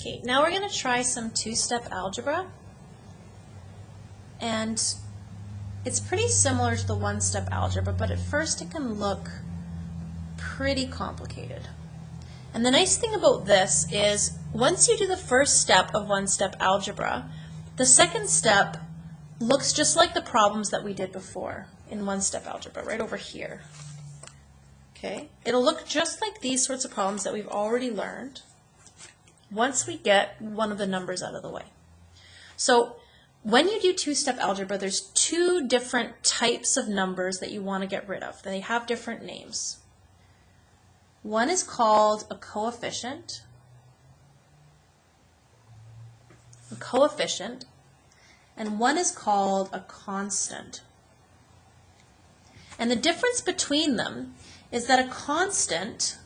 Okay, now we're going to try some two-step algebra, and it's pretty similar to the one-step algebra, but at first it can look pretty complicated. And the nice thing about this is once you do the first step of one-step algebra, the second step looks just like the problems that we did before in one-step algebra, right over here. Okay, it'll look just like these sorts of problems that we've already learned once we get one of the numbers out of the way. So when you do two-step algebra, there's two different types of numbers that you want to get rid of. They have different names. One is called a coefficient, and one is called a constant. And the difference between them is that a constant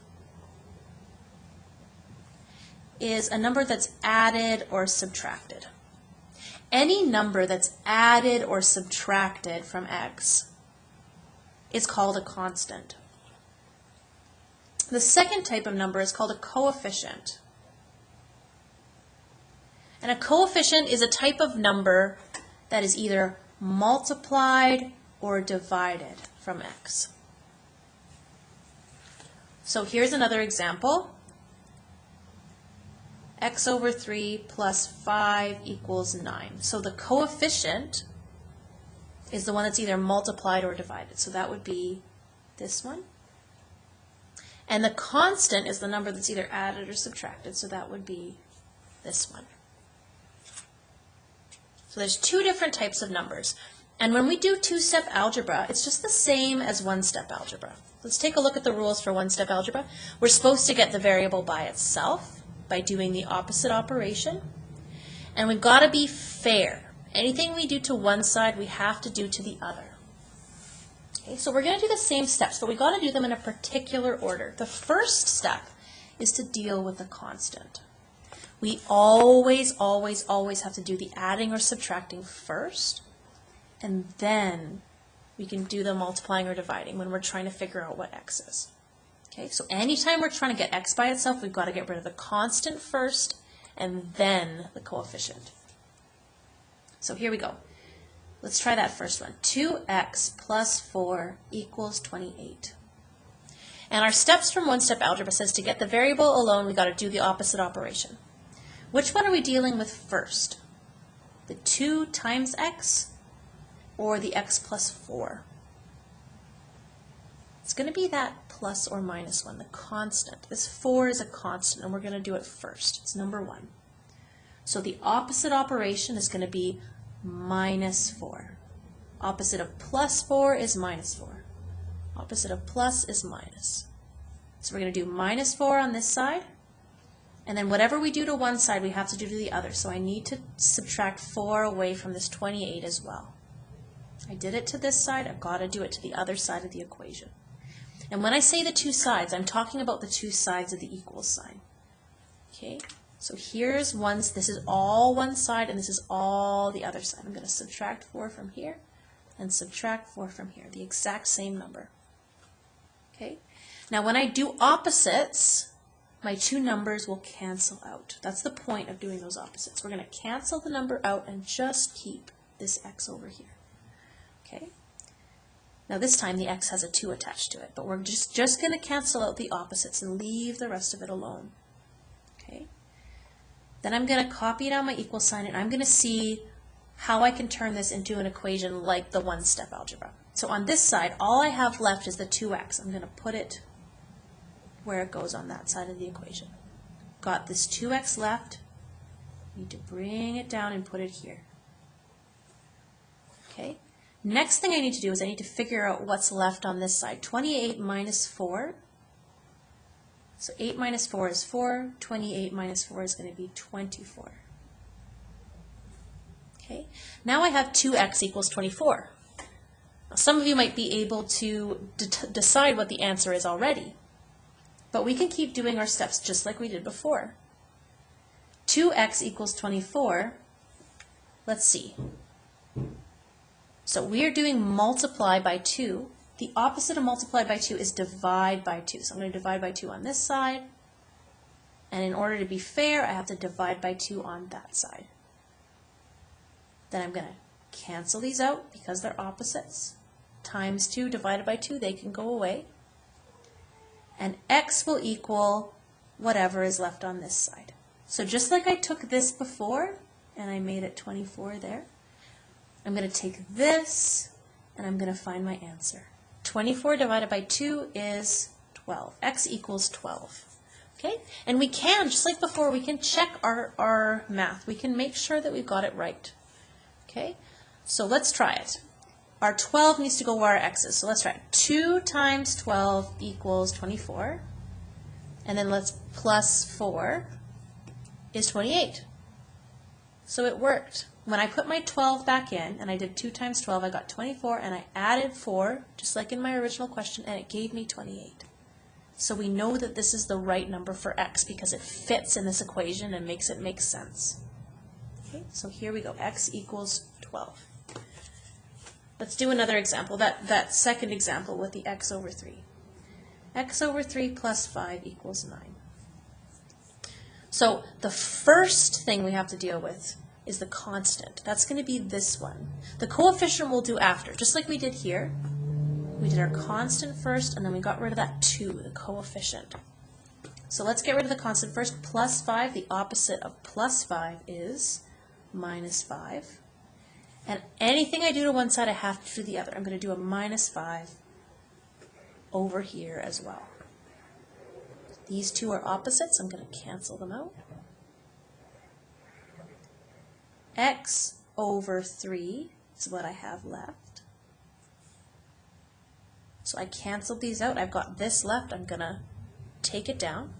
is a number that's added or subtracted. Any number that's added or subtracted from x is called a constant. The second type of number is called a coefficient. And a coefficient is a type of number that is either multiplied or divided from x. So here's another example. X over 3 plus 5 equals 9. So the coefficient is the one that's either multiplied or divided. So that would be this one. And the constant is the number that's either added or subtracted. So that would be this one. So there's two different types of numbers. And when we do two-step algebra, it's just the same as one-step algebra. Let's take a look at the rules for one-step algebra. We're supposed to get the variable by itself by doing the opposite operation. And we've got to be fair. Anything we do to one side, we have to do to the other. Okay, so we're going to do the same steps, but we've got to do them in a particular order. The first step is to deal with the constant. We always have to do the adding or subtracting first, and then we can do the multiplying or dividing when we're trying to figure out what x is. Okay, so anytime we're trying to get x by itself, we've got to get rid of the constant first and then the coefficient. So here we go. Let's try that first one. 2x plus 4 equals 28. And our steps from one-step algebra says to get the variable alone, we've got to do the opposite operation. Which one are we dealing with first? The 2 times x or the x plus 4? It's going to be that plus or minus one, the constant. This 4 is a constant, and we're going to do it first. It's number 1. So the opposite operation is going to be minus 4. Opposite of plus 4 is minus 4. Opposite of plus is minus. So we're going to do minus 4 on this side, and then whatever we do to one side, we have to do to the other. So I need to subtract 4 away from this 28 as well. I did it to this side, I've got to do it to the other side of the equation. And when I say the two sides, I'm talking about the two sides of the equal sign. Okay, so here's one, this is all one side and this is all the other side. I'm going to subtract 4 from here and subtract 4 from here, the exact same number. Okay, now when I do opposites, my two numbers will cancel out. That's the point of doing those opposites. We're going to cancel the number out and just keep this x over here. Okay. Now this time the x has a 2 attached to it, but we're just going to cancel out the opposites and leave the rest of it alone. Okay. Then I'm going to copy it on my equal sign, and I'm going to see how I can turn this into an equation like the one-step algebra. So on this side, all I have left is the 2x. I'm going to put it where it goes on that side of the equation. Got this 2x left. Need to bring it down and put it here. Okay. Next thing I need to do is I need to figure out what's left on this side. 28 minus 4. So 8 minus 4 is 4. 28 minus 4 is going to be 24. Okay. Now I have 2x equals 24. Now some of you might be able to decide what the answer is already. But we can keep doing our steps just like we did before. 2x equals 24. Let's see. So we are doing multiply by 2. The opposite of multiply by 2 is divide by 2. So I'm going to divide by 2 on this side And in order to be fair, I have to divide by 2 on that side. Then I'm going to cancel these out because they're opposites. Times 2 divided by 2, they can go away. And x will equal whatever is left on this side. So just like I took this before, and I made it 24 there, I'm going to take this, and I'm going to find my answer. 24 divided by 2 is 12. X equals 12. Okay? And we can, just like before, we can check our math. We can make sure that we've got it right. Okay? So let's try it. Our 12 needs to go where our x is. So let's try it. 2 times 12 equals 24. And then let's plus 4 is 28. So it worked. When I put my 12 back in, and I did 2 times 12, I got 24, and I added 4, just like in my original question, and it gave me 28. So we know that this is the right number for x because it fits in this equation and makes it make sense. Okay, so here we go. X equals 12. Let's do another example, that second example with the x over 3. X over 3 plus 5 equals 9. So the first thing we have to deal with is the constant. That's going to be this one. The coefficient we'll do after, just like we did here. We did our constant first, and then we got rid of that 2, the coefficient. So let's get rid of the constant first. Plus 5, the opposite of plus 5 is minus 5. And anything I do to one side, I have to do the other. I'm going to do a minus 5 over here as well. These two are opposites. I'm going to cancel them out. X over 3 is what I have left. So I canceled these out. I've got this left. I'm going to take it down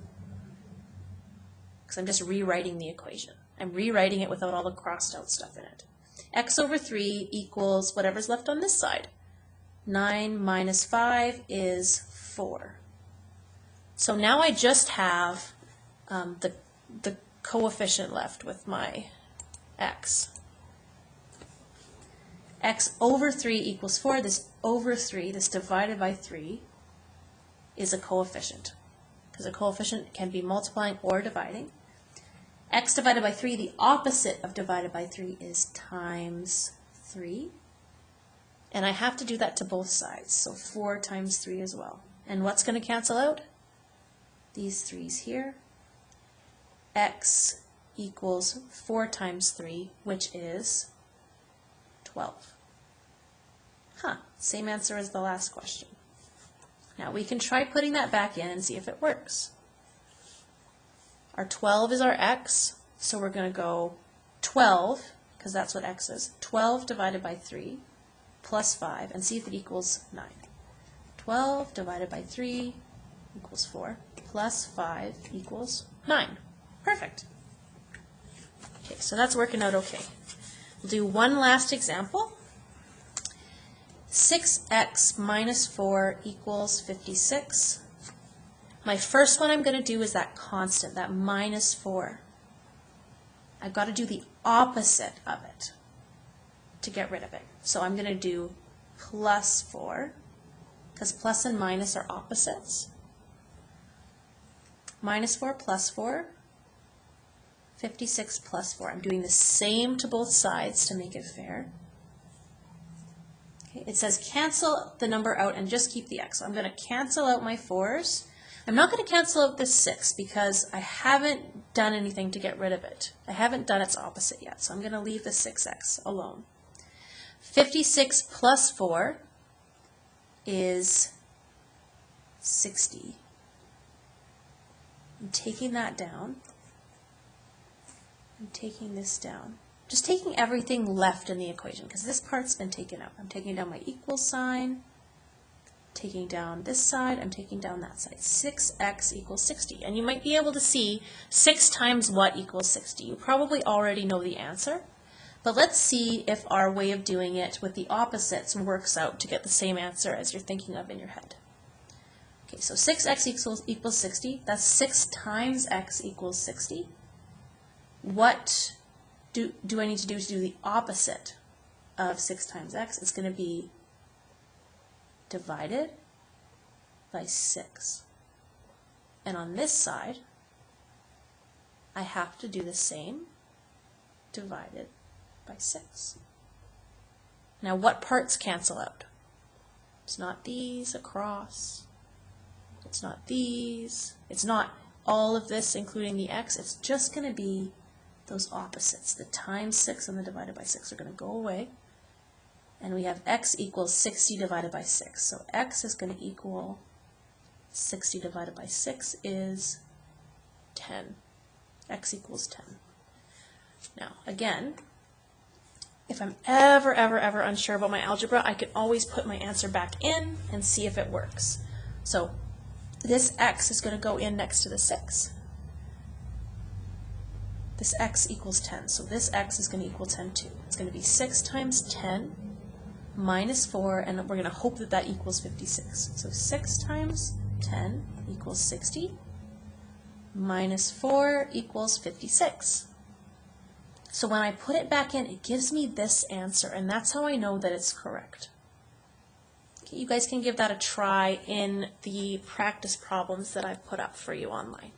because I'm just rewriting the equation. I'm rewriting it without all the crossed out stuff in it. X over 3 equals whatever's left on this side. 9 minus 5 is 4. So now I just have the coefficient left with my x. X over 3 equals 4. This over 3, this divided by 3, is a coefficient. Because a coefficient can be multiplying or dividing. X divided by 3, the opposite of divided by 3 is times 3. And I have to do that to both sides. So 4 times 3 as well. And what's going to cancel out? These 3's here. X equals 4 times 3, which is 12. Same answer as the last question. Now we can try putting that back in and see if it works. Our 12 is our x, so we're going to go 12, because that's what x is, 12 divided by 3 plus 5, and see if it equals 9. 12 divided by 3 equals 4, plus 5 equals 9. Perfect. Okay, so that's working out okay. We'll do one last example. 6x minus 4 equals 56. My first one I'm going to do is that constant, that minus 4. I've got to do the opposite of it to get rid of it. So I'm going to do plus 4, because plus and minus are opposites. Minus 4 plus 4, 56 plus 4. I'm doing the same to both sides to make it fair. Okay, it says cancel the number out and just keep the x. So I'm going to cancel out my 4's. I'm not going to cancel out this 6 because I haven't done anything to get rid of it. I haven't done its opposite yet, so I'm going to leave the 6x alone. 56 plus 4 is 60. I'm taking that down. I'm taking this down. Just taking everything left in the equation because this part's been taken out. I'm taking down my equal sign, taking down this side, I'm taking down that side. 6x equals 60. And you might be able to see 6 times what equals 60. You probably already know the answer, but let's see if our way of doing it with the opposites works out to get the same answer as you're thinking of in your head. Okay, so 6x equals 60. That's 6 times x equals 60. What do I need to do the opposite of 6 times x? It's going to be divided by 6. And on this side, I have to do the same divided by 6. Now what parts cancel out? It's not these across. It's not these. It's not all of this including the x. It's just going to be those opposites. The times 6 and the divided by 6 are going to go away. And we have x equals 60 divided by 6. So x is going to equal 60 divided by 6 is 10. X equals 10. Now, again, if I'm ever unsure about my algebra, I can always put my answer back in and see if it works. So this x is going to go in next to the 6. This x equals 10. So this x is going to equal 10 too. It's going to be 6 times 10 minus 4, and we're going to hope that that equals 56. So 6 times 10 equals 60, minus 4 equals 56. So when I put it back in, it gives me this answer, and that's how I know that it's correct. Okay, you guys can give that a try in the practice problems that I've put up for you online.